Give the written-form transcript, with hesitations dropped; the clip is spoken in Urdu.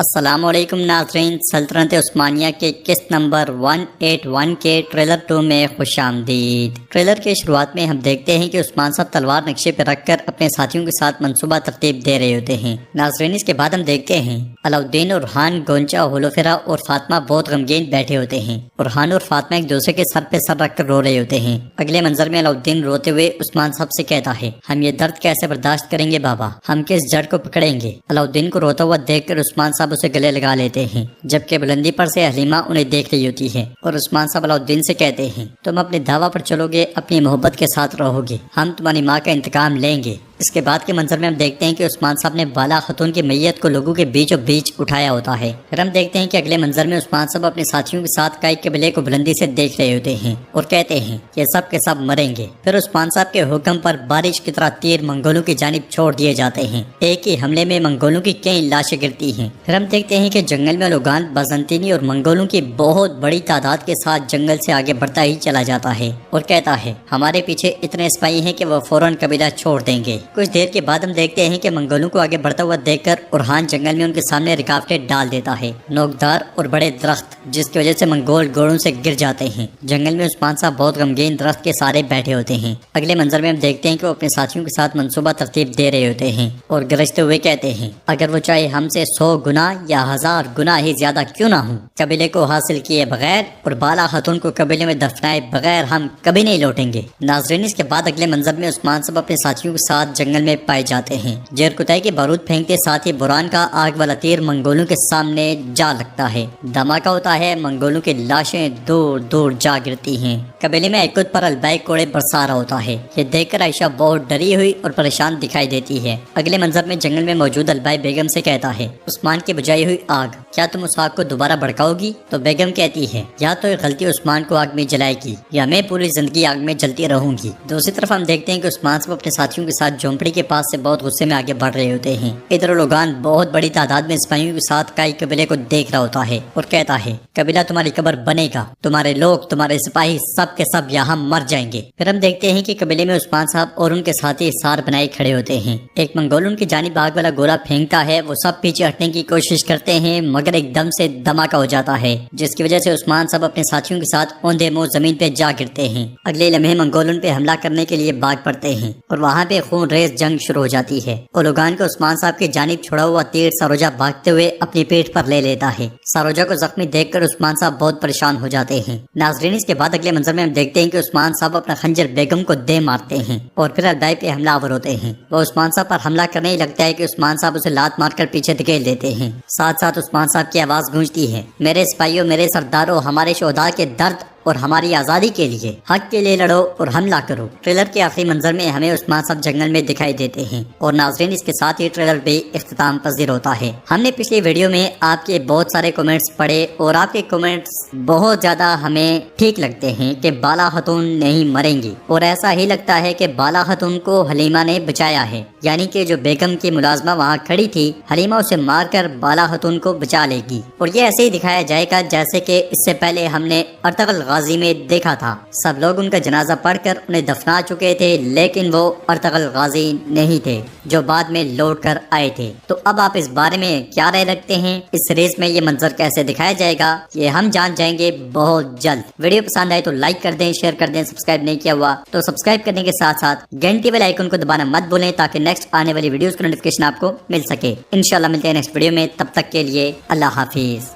السلام علیکم ناظرین، سلطنت عثمانیہ کے قسط نمبر 181 کے ٹریلر 2 میں خوش آمدید۔ ٹریلر کے شروعات میں ہم دیکھتے ہیں کہ عثمان صاحب تلوار نقشے پہ رکھ کر اپنے ساتھیوں کے ساتھ منصوبہ ترتیب دے رہے ہوتے ہیں۔ ناظرین اس کے بعد ہم دیکھتے ہیں علاؤالدین، اورحان، گونچا، ہولوفیرا اور فاطمہ بہت غمگین بیٹھے ہوتے ہیں۔ اورحان اور فاطمہ ایک دوسرے کے سر پہ سر رکھ کر رو رہے ہوتے ہیں۔ اگلے منظر میں علاؤالدین روتے ہوئے عثمان صاحب سے کہتا ہے، ہم یہ درد کیسے برداشت کریں گے بابا، ہم کس جڑ کو پکڑیں گے؟ علاؤالدین کو روتا ہوا دیکھ کر عثمان صاحب اسے گلے لگا لیتے ہیں، جبکہ بلندی پر سے حلیمہ انہیں دیکھ رہی ہوتی ہے اور عثمان صاحب علاؤالدین سے کہتے ہیں، تم اپنے دعویٰ پر چلو گے، اپنی محبت کے ساتھ رہو گے، ہم تمہاری ماں کا انتقام لیں گے۔ اس کے بعد کے منظر میں ہم دیکھتے ہیں کہ عثمان صاحب نے بالا خاتون کی میت کو لوگوں کے بیچوں بیچ اٹھایا ہوتا ہے۔ پھر ہم دیکھتے ہیں کہ اگلے منظر میں عثمان صاحب اپنے ساتھیوں کے ساتھ کائی قبیلے کو بلندی سے دیکھ رہے ہوتے ہیں اور کہتے ہیں یہ سب کے سب مریں گے۔ پھر عثمان صاحب کے حکم پر بارش کی طرح تیر منگولوں کی جانب چھوڑ دیے جاتے ہیں۔ ایک ہی حملے میں منگولوں کی کئی لاشیں گرتی ہیں۔ پھر ہم دیکھتے ہیں کہ جنگل میں لوگان بازنطینی اور منگولوں کی بہت بڑی تعداد کے ساتھ جنگل سے آگے بڑھتا ہی چلا جاتا ہے اور کہتا ہے ہمارے پیچھے اتنے سپاہی ہیں کہ وہ فوراً قبیلہ چھوڑ دیں گے۔ کچھ دیر کے بعد ہم دیکھتے ہیں کہ منگولوں کو آگے بڑھتا ہوا دیکھ کر اورحان جنگل میں ان کے سامنے رکاوٹیں ڈال دیتا ہے، نوکدار اور بڑے درخت، جس کی وجہ سے منگول گھوڑوں سے گر جاتے ہیں۔ جنگل میں عثمان صاحب بہت غمگین درخت کے سارے بیٹھے ہوتے ہیں۔ اگلے منظر میں ہم دیکھتے ہیں کہ وہ اپنے ساتھیوں کے ساتھ منصوبہ ترتیب دے رہے ہوتے ہیں اور گرجتے ہوئے کہتے ہیں، اگر وہ چاہے ہم سے 100 گنا یا 1000 گنا ہی زیادہ کیوں نہ ہوں، قبیلے کو حاصل کیے بغیر اور بالا خاتون کو قبیلے میں دفنائے بغیر ہم کبھی نہیں لوٹیں گے۔ ناظرین اس کے بعد اگلے منظر میں عثمان صاحب اپنے ساتھیوں کے ساتھ جنگل میں پائے جاتے ہیں۔ جیرکتائی کے بارود پھینکتے ساتھ ہی بران کا آگ والا تیر منگولوں کے سامنے جا لگتا ہے، دھماکہ ہوتا ہے، منگولوں کی لاشیں دور دور جا گرتی ہیں۔ قبیلے میں ایک پر البائی کوڑے برسا رہا ہوتا ہے۔ یہ دیکھ کر عائشہ بہت ڈری ہوئی اور پریشان دکھائی دیتی ہے۔ اگلے منظر میں جنگل میں موجود البائی بیگم سے کہتا ہے، عثمان کی بجھائی ہوئی آگ، کیا تم اس آگ کو دوبارہ بھڑکاؤ گی؟ تو بیگم کہتی ہے، یا تو ایک غلطی عثمان کو آگ میں جلائے گی یا میں پوری زندگی آگ میں جلتی رہوں گی۔ دوسری طرف ہم دیکھتے ہیں کہ عثمان صاحب اپنے ساتھیوں کے ساتھ جھونپڑی کے پاس سے بہت غصے میں آگے بڑھ رہے ہوتے ہیں۔ ادھر لوگان بہت بڑی تعداد میں سپاہیوں کے ساتھ کائی قبیلے کو دیکھ رہا ہوتا ہے اور کہتا ہے، قبیلہ تمہاری قبر بنے گا، تمہارے لوگ، تمہارے سپاہی سب کے سب یہاں مر جائیں گے۔ پھر ہم دیکھتے ہیں کہ قبیلے میں عثمان صاحب اور ان کے ساتھی سار بنائے کھڑے ہوتے ہیں۔ ایک منگول ان کی جانب آگ والا گولا پھینکتا ہے، وہ سب پیچھے ہٹنے کی کوشش کرتے ہیں مگر ایک دم سے دھماکہ ہو جاتا ہے، جس کی وجہ سے عثمان صاحب اپنے ساتھیوں کے ساتھ اوندے منہ زمین پہ جا گرتے ہیں۔ اگلے لمحے منگول ان پہ حملہ کرنے کے لیے بھاگ پڑتے ہیں اور وہاں پہ خون ریز جنگ شروع ہو جاتی ہے۔ اولوگان کو عثمان صاحب کی جانب چھوڑا ہوا تیر ساروجہ بھاگتے ہوئے اپنی پیٹھ پر لے لیتا ہے۔ ساروجہ کو زخمی دیکھ کر عثمان صاحب بہت پریشان ہو جاتے ہیں۔ ناظرین اس کے بعد اگلے منظر میں ہم دیکھتے ہیں کہ عثمان صاحب اپنا خنجر بیگم کو دے مارتے ہیں اور پھر البائی پہ حملہ آور ہوتے ہیں۔ وہ عثمان صاحب پر حملہ کرنے ہی لگتا ہے کہ عثمان صاحب اسے لات مار کر پیچھے دھکیل دیتے ہیں۔ ساتھ ساتھ عثمان صاحب کی آواز گونجتی ہے، میرے سپاہیوں، میرے سرداروں، ہمارے شہداء کے درد اور ہماری آزادی کے لیے، حق کے لیے لڑو اور حملہ کرو۔ ٹریلر کے آخری منظر میں ہمیں عثمان صاحب جنگل میں دکھائی دیتے ہیں اور ناظرین اس کے ساتھ یہ ٹریلر بھی اختتام پذیر ہوتا ہے۔ ہم نے پچھلی ویڈیو میں آپ کے بہت سارے کمنٹس پڑھے اور آپ کے کمنٹس بہت زیادہ ہمیں ٹھیک لگتے ہیں کہ بالا خاتون نہیں مریں گی، اور ایسا ہی لگتا ہے کہ بالا خاتون کو حلیمہ نے بچایا ہے، یعنی کہ جو بیگم کی ملازمہ وہاں کھڑی تھی، حلیمہ اسے مار کر بالا خاتون کو بچا لے گی، اور یہ ایسے ہی دکھایا جائے گا جیسے کہ اس سے پہلے ہم نے ارطغرل غازی میں دیکھا تھا۔ سب لوگ ان کا جنازہ پڑھ کر انہیں دفنا چکے تھے، لیکن وہ ارطغرل غازی نہیں تھے جو بعد میں لوٹ کر آئے تھے۔ تو اب آپ اس بارے میں کیا رائے رکھتے ہیں؟ اس سیریز میں یہ منظر کیسے دکھایا جائے گا یہ ہم جان جائیں گے بہت جلد۔ ویڈیو پسند آئے تو لائک کر دیں، شیئر کر دیں، سبسکرائب نہیں کیا ہوا تو سبسکرائب کرنے کے ساتھ ساتھ گھنٹی والے آئیکن کو دبانا مت بھولیں تاکہ نیکسٹ آنے والی ویڈیوز کا نوٹیفکیشن آپ کو مل سکے۔ انشاءاللہ ملتے ہیں نیکسٹ ویڈیو میں، تب تک کے لیے اللہ حافظ۔